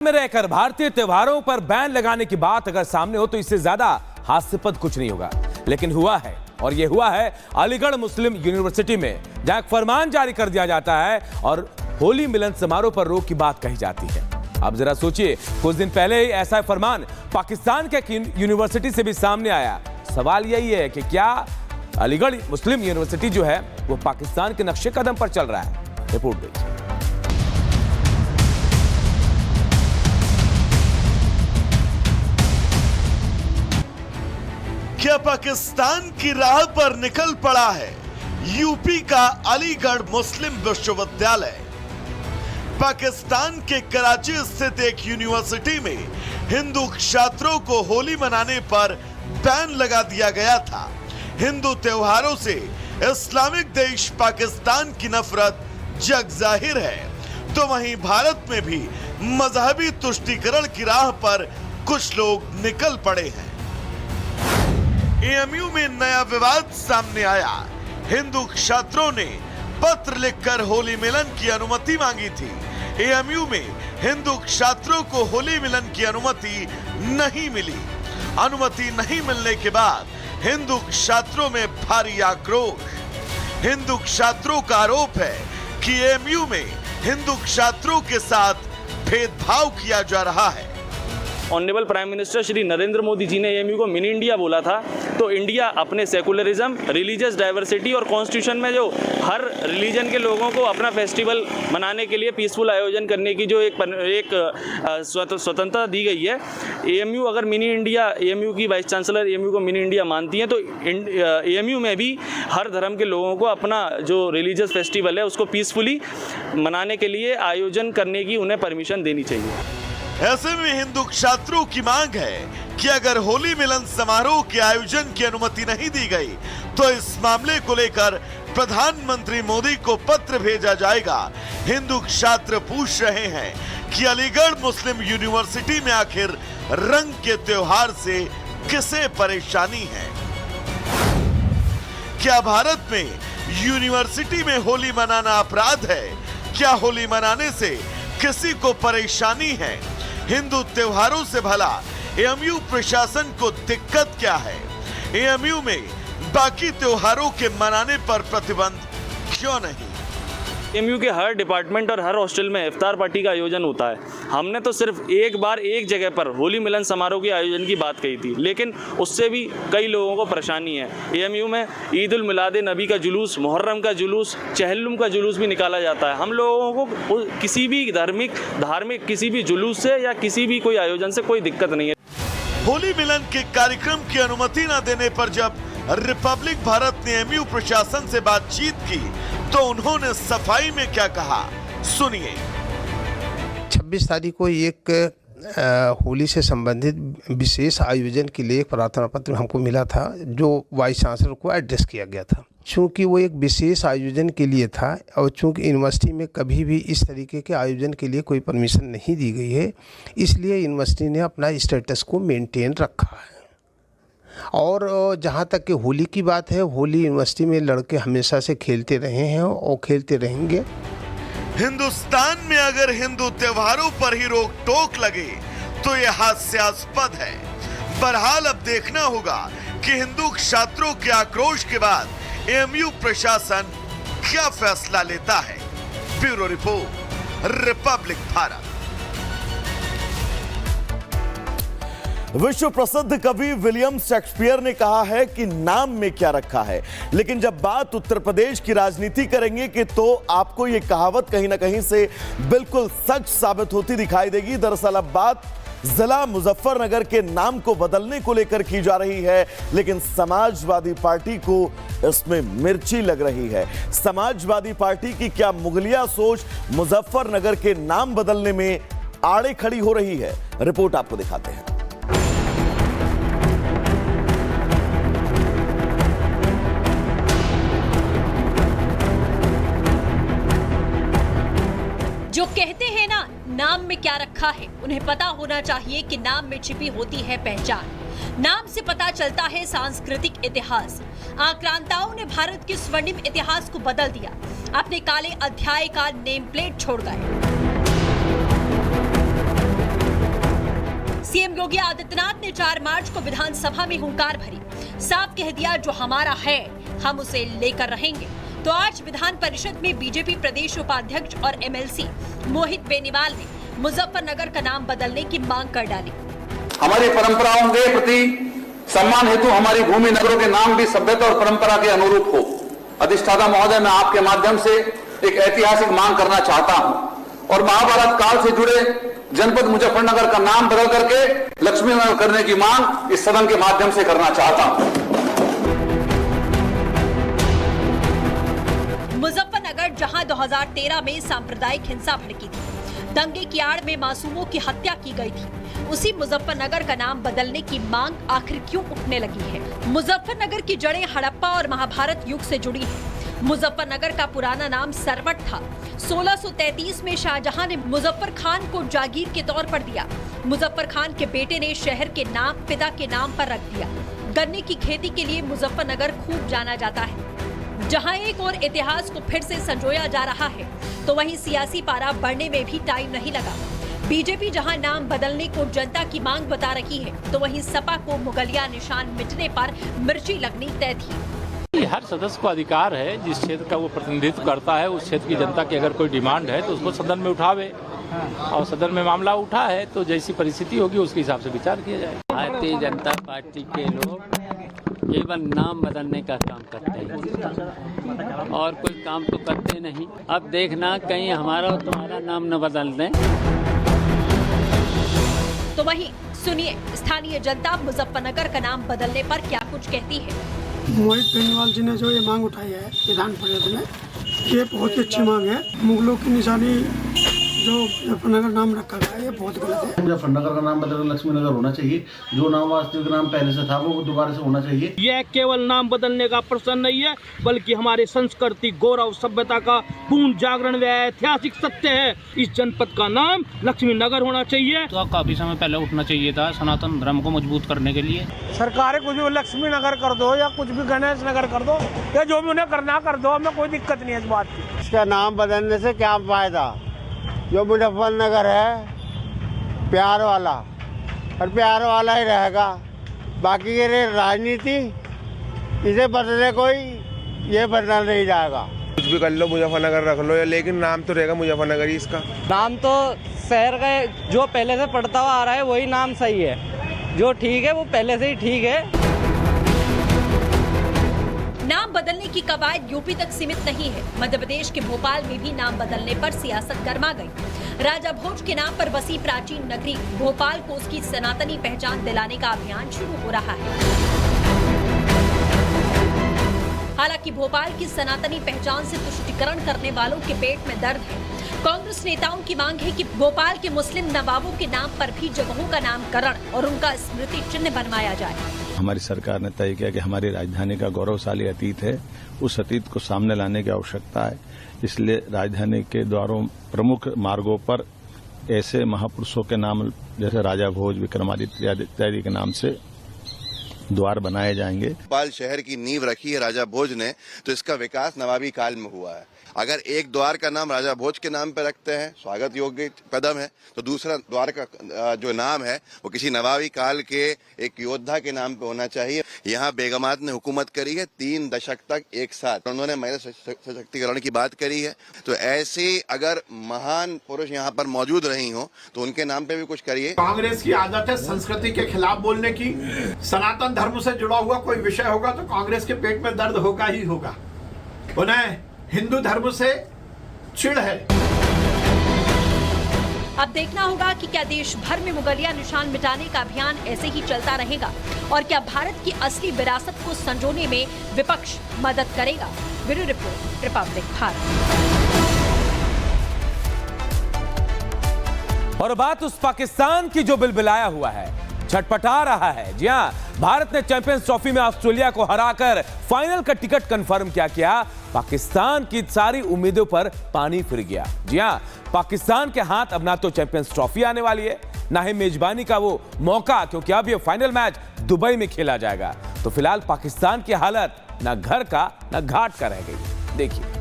में रहकर भारतीय त्योहारों पर बैन लगाने की बात अगर सामने हो तो इससे ज्यादा हास्यास्पद कुछ नहीं होगा। लेकिन हुआ है, और यह हुआ है अलीगढ़ मुस्लिम यूनिवर्सिटी में, जहां एक फरमान जारी कर दिया जाता है और होली मिलन समारोह पर रोक की बात कही जाती है। अब जरा सोचिए, कुछ दिन पहले ही ऐसा फरमान पाकिस्तान के यूनिवर्सिटी से भी सामने आया। सवाल यही है कि क्या अलीगढ़ मुस्लिम यूनिवर्सिटी जो है वो पाकिस्तान के नक्शे कदम पर चल रहा है? रिपोर्ट देखिए। क्या पाकिस्तान की राह पर निकल पड़ा है यूपी का अलीगढ़ मुस्लिम विश्वविद्यालय? पाकिस्तान के कराची स्थित एक यूनिवर्सिटी में हिंदू छात्रों को होली मनाने पर बैन लगा दिया गया था। हिंदू त्योहारों से इस्लामिक देश पाकिस्तान की नफरत जग जाहिर है, तो वहीं भारत में भी मजहबी तुष्टीकरण की राह पर कुछ लोग निकल पड़े हैं। एएमयू में नया विवाद सामने आया। हिंदू छात्रों ने पत्र लिखकर होली मिलन की अनुमति मांगी थी। एएमयू में हिंदू छात्रों को होली मिलन की अनुमति नहीं मिली। अनुमति नहीं मिलने के बाद हिंदू छात्रों में भारी आक्रोश। हिंदू छात्रों का आरोप है कि एएमयू में हिंदू छात्रों के साथ भेदभाव किया जा रहा है। Honourable prime minister Shri Narendra Modi ji ने एएमयू को मिनी इंडिया बोला था, तो इंडिया अपने सेकुलरिज्म, रिलीजियस डाइवर्सिटी और कॉन्स्टिट्यूशन में जो हर रिलीजन के लोगों को अपना फेस्टिवल मनाने के लिए पीसफुल आयोजन करने की जो एक स्वतंत्रता दी गई है, एएमयू अगर मिनी इंडिया, एएमयू की वाइस चांसलर एएमयू को मिनी इंडिया मानती हैं, तो एएमयू में भी हर धर्म के लोगों को अपना जो रिलीजियस फेस्टिवल है उसको पीसफुली मनाने के लिए आयोजन करने की उन्हें परमिशन देनी चाहिए। ऐसे में हिंदू छात्रों की मांग है कि अगर होली मिलन समारोह के आयोजन की अनुमति नहीं दी गई तो इस मामले को लेकर प्रधानमंत्री मोदी को पत्र भेजा जाएगा। हिंदू छात्र पूछ रहे हैं कि अलीगढ़ मुस्लिम यूनिवर्सिटी में आखिर रंग के त्योहार से किसे परेशानी है? क्या भारत में यूनिवर्सिटी में होली मनाना अपराध है? क्या होली मनाने से किसी को परेशानी है? हिंदू त्योहारों से भला एएमयू प्रशासन को दिक्कत क्या है? एएमयू में बाकी त्योहारों के मनाने पर प्रतिबंध क्यों नहीं? एएमयू के हर डिपार्टमेंट और हर हॉस्टल में इफ्तार पार्टी का आयोजन होता है। हमने तो सिर्फ एक बार एक जगह पर होली मिलन समारोह के आयोजन की बात कही थी, लेकिन उससे भी कई लोगों को परेशानी है। एएमयू में ईद उल मिलाद नबी का जुलूस, मुहर्रम का जुलूस, चहल्लुम का जुलूस भी निकाला जाता है। हम लोगों को किसी भी धार्मिक किसी भी जुलूस से या किसी भी कोई आयोजन से कोई दिक्कत नहीं है। होली मिलन के कार्यक्रम की अनुमति न देने पर जब रिपब्लिक भारत ने एएमयू प्रशासन से बातचीत की तो उन्होंने सफाई में क्या कहा, सुनिए। 26 तारीख को एक होली से संबंधित विशेष आयोजन के लिए एक प्रार्थना पत्र हमको मिला था, जो वाइस चांसलर को एड्रेस किया गया था। चूँकि वो एक विशेष आयोजन के लिए था और चूँकि यूनिवर्सिटी में कभी भी इस तरीके के आयोजन के लिए कोई परमिशन नहीं दी गई है, इसलिए यूनिवर्सिटी ने अपना स्टेटस को मेंटेन रखा है। और जहाँ तक कि होली की बात है, होली यूनिवर्सिटी में लड़के हमेशा से खेलते रहे हैं और खेलते रहेंगे। हिंदुस्तान में अगर हिंदू त्योहारों पर ही रोक टोक लगे तो यह हास्यास्पद है। बहरहाल अब देखना होगा कि हिंदू छात्रों के आक्रोश के बाद एएमयू प्रशासन क्या फैसला लेता है। Bureau report, Republic Bharat. विश्व प्रसिद्ध कवि विलियम शेक्सपियर ने कहा है कि नाम में क्या रखा है, लेकिन जब बात उत्तर प्रदेश की राजनीति करेंगे कि तो आपको यह कहावत कहीं ना कहीं से बिल्कुल सच साबित होती दिखाई देगी। दरअसल अब बात जिला मुजफ्फरनगर के नाम को बदलने को लेकर की जा रही है, लेकिन समाजवादी पार्टी को इसमें मिर्ची लग रही है। समाजवादी पार्टी की क्या मुगलिया सोच मुजफ्फरनगर के नाम बदलने में आड़े खड़ी हो रही है? रिपोर्ट आपको दिखाते हैं। जो कहते हैं ना, नाम में क्या रखा है, उन्हें पता होना चाहिए कि नाम में छिपी होती है पहचान। नाम से पता चलता है सांस्कृतिक इतिहास। आक्रांताओं ने भारत के स्वर्णिम इतिहास को बदल दिया, अपने काले अध्याय का नेम प्लेट छोड़ गए। सीएम योगी आदित्यनाथ ने 4 मार्च को विधानसभा में हुंकार भरी, साफ कह दिया जो हमारा है हम उसे लेकर रहेंगे। तो आज विधान परिषद में बीजेपी प्रदेश उपाध्यक्ष और एमएलसी मोहित बेनीवाल ने मुजफ्फरनगर का नाम बदलने की मांग कर डाली। हमारी परंपराओं के प्रति सम्मान हेतु हमारी भूमि नगरों के नाम भी सभ्यता और परंपरा के अनुरूप हो। अधिष्ठाता महोदय, मैं आपके माध्यम से एक ऐतिहासिक मांग करना चाहता हूं और महाभारत काल से जुड़े जनपद मुजफ्फरनगर का नाम बदल करके लक्ष्मीनगर करने की मांग इस सदन के माध्यम से करना चाहता हूं। मुजफ्फरनगर जहां 2013 में सांप्रदायिक हिंसा भड़की थी, दंगे की आड़ में मासूमों की हत्या की गई थी, उसी मुजफ्फरनगर का नाम बदलने की मांग आखिर क्यों उठने लगी है? मुजफ्फरनगर की जड़ें हड़प्पा और महाभारत युग से जुड़ी हैं। मुजफ्फरनगर का पुराना नाम सरवट था। 1633 में शाहजहां ने मुजफ्फर खान को जागीर के तौर पर दिया। मुजफ्फर खान के बेटे ने शहर के नाम पिता के नाम पर रख दिया। गन्ने की खेती के लिए मुजफ्फरनगर खूब जाना जाता है। जहां एक और इतिहास को फिर से संजोया जा रहा है, तो वहीं सियासी पारा बढ़ने में भी टाइम नहीं लगा। बीजेपी जहां नाम बदलने को जनता की मांग बता रही है, तो वहीं सपा को मुगलिया निशान मिटने पर मिर्ची लगनी तय थी। हर सदस्य को अधिकार है, जिस क्षेत्र का वो प्रतिनिधित्व करता है उस क्षेत्र की जनता की अगर कोई डिमांड है तो उसको सदन में उठावे, और सदन में मामला उठा है तो जैसी परिस्थिति होगी उसके हिसाब से विचार किया जाए। भारतीय जनता पार्टी के लोग केवल नाम बदलने का काम करते हैं और कोई काम तो करते नहीं। अब देखना कहीं हमारा और तुम्हारा नाम न बदल दें। तो वहीं सुनिए स्थानीय जनता मुजफ्फरनगर का नाम बदलने पर क्या कुछ कहती है। मोहित बेनीवाल जी ने जो ये मांग उठाई है विधान परिषद में, ये बहुत ही अच्छी मांग है। मुगलों की निशानी जो मुजफ्फरनगर नाम रखा गया है ये बहुत गलत है। मुजफ्फरनगर का नाम बदलकर लक्ष्मीनगर होना चाहिए। जो नाम वास्तविक नाम पहले से था वो दोबारा से होना चाहिए। यह केवल नाम बदलने का प्रश्न नहीं है, बल्कि हमारे संस्कृति, गौरव, सभ्यता का पूर्ण जागरण व ऐतिहासिक सत्य है। इस जनपद का नाम लक्ष्मीनगर होना चाहिए। तो काफी समय पहले उठना चाहिए था सनातन धर्म को मजबूत करने के लिए। सरकार कुछ भी लक्ष्मीनगर कर दो या कुछ भी गणेश नगर कर दो या जो भी उन्हें करना कर दो, हमें कोई दिक्कत नहीं है इस बात की। इसका नाम बदलने से क्या फायदा? जो मुजफ्फरनगर है प्यार वाला और प्यार वाला ही रहेगा। बाकी ये राजनीति इसे बदले कोई ये बदला नहीं जाएगा। कुछ भी कर लो, मुजफ्फरनगर रख लो, लेकिन नाम तो रहेगा मुजफ्फरनगर ही। इसका नाम तो शहर का जो पहले से पढ़ता हुआ आ रहा है वही नाम सही है। जो ठीक है वो पहले से ही ठीक है। नाम बदलने की कवायद यूपी तक सीमित नहीं है। मध्य प्रदेश के भोपाल में भी नाम बदलने पर सियासत गर्मा गई। राजा भोज के नाम पर बसी प्राचीन नगरी भोपाल को उसकी सनातनी पहचान दिलाने का अभियान शुरू हो रहा है। हालांकि भोपाल की सनातनी पहचान से तुष्टीकरण करने वालों के पेट में दर्द है। कांग्रेस नेताओं की मांग है कि भोपाल के मुस्लिम नवाबों के नाम पर भी जगहों का नामकरण और उनका स्मृति चिन्ह बनवाया जाए। हमारी सरकार ने तय किया कि हमारी राजधानी का गौरवशाली अतीत है, उस अतीत को सामने लाने की आवश्यकता है। इसलिए राजधानी के द्वारों, प्रमुख मार्गों पर ऐसे महापुरुषों के नाम जैसे राजा भोज, विक्रमादित्य इत्यादि के नाम से द्वार बनाए जाएंगे। भोपाल शहर की नींव रखी है राजा भोज ने, तो इसका विकास नवाबी काल में हुआ है। अगर एक द्वार का नाम राजा भोज के नाम पर रखते हैं, स्वागत योग्य कदम है, तो दूसरा द्वार का जो नाम है वो किसी नवाबी काल के एक योद्धा के नाम पे होना चाहिए। यहाँ बेगमात ने हुकूमत करी है 3 दशक तक एक साथ, उन्होंने महिला सशक्तिकरण की बात करी है। तो ऐसे अगर महान पुरुष यहाँ पर मौजूद रही हो तो उनके नाम पे भी कुछ करिए। कांग्रेस की आदत है संस्कृति के खिलाफ बोलने की। सनातन धर्म से जुड़ा हुआ कोई विषय होगा तो कांग्रेस के पेट में दर्द होगा ही होगा। उन्हें हिंदू धर्म से चिढ़ है। अब देखना होगा कि क्या देश भर में मुगलिया निशान मिटाने का अभियान ऐसे ही चलता रहेगा और क्या भारत की असली विरासत को संजोने में विपक्ष मदद करेगा। Bureau report, Republic Bharat. और बात उस पाकिस्तान की जो बिलबिलाया हुआ है, छटपटा रहा है। जी हां, भारत ने चैंपियंस ट्रॉफी में ऑस्ट्रेलिया को हराकर फाइनल का टिकट कंफर्म किया। पाकिस्तान की सारी उम्मीदों पर पानी फिर गया। जी हां, पाकिस्तान के हाथ अब ना तो चैंपियंस ट्रॉफी आने वाली है, ना ही मेजबानी का वो मौका, क्योंकि अब ये फाइनल मैच दुबई में खेला जाएगा। तो फिलहाल पाकिस्तान की हालत ना घर का ना घाट का रह गई। देखिए।